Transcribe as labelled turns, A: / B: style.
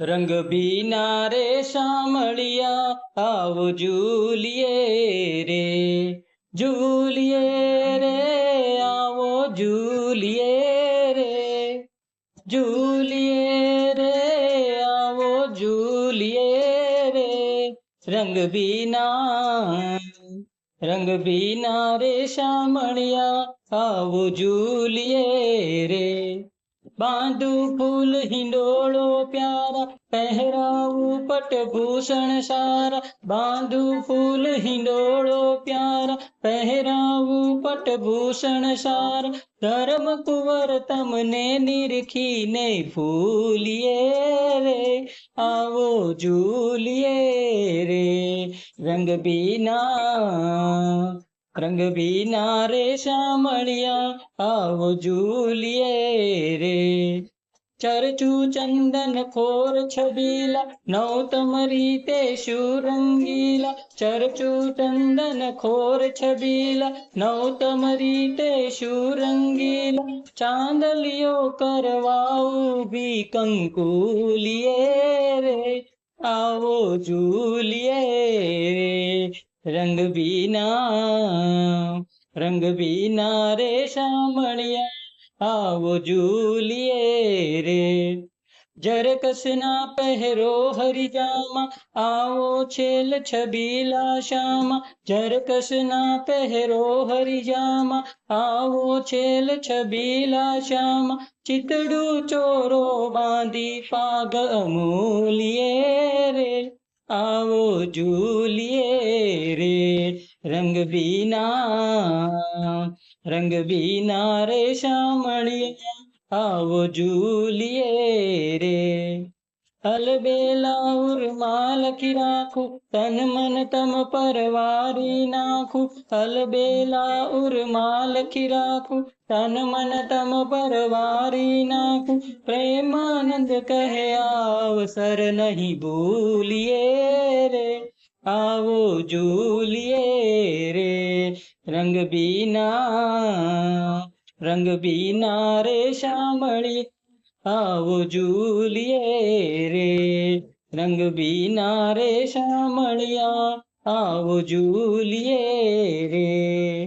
A: रंग बीना रे शामळिया आओ झूलिए रे झूलिए रे आओ झूलिए रे झूलिए रे आओ झूलिए रे रंग बीना रे शामळिया आओ झूलिए रे बांधू फूल हिंडोलो प्यारा पहराऊ पटभूषण सारा बांधू फूल हिंडोलो प्यारा पहराऊ पटभूषण सारा धर्म कुंवर तमने निरखीने फूलिए रे आओ झूलिए रे रंग बीना रे शामळिया आओ झूलिए रे चरचू चंदन खोर छबीला नौतम रीते शूरंगीला चरचू चंदन खोर छबीला नौतम रीते शूरंगीला चांदलियो करवाऊ भी कंकुलिए रे आओ झूलिए रे रंग बीना रे शामळिया आओ झूलिए रे जरकसना पहरो हरि जामा आओ छेल छबीला श्यामा जरकसना पहरो हरि जामा आओ छेल छबीला श्यामा चितड़ू चोरो बांधी पाग अमूलिए रे आओ झूलिए रे रंग बीना रे शामळिया आओ झूलिए रे अलबेला उर्माल की राखू तन मन तम परवारी नाखू अलबेला उर्माल की राखू तन मन तम परवारी नाखू प्रेमानंद कहे अवसर नहीं भूलिए रे आओ झूलिए रे रंग बीना रे शामळिया आओ झूलिए रे रंग बीना रे शामळिया आओ झूलिए रे।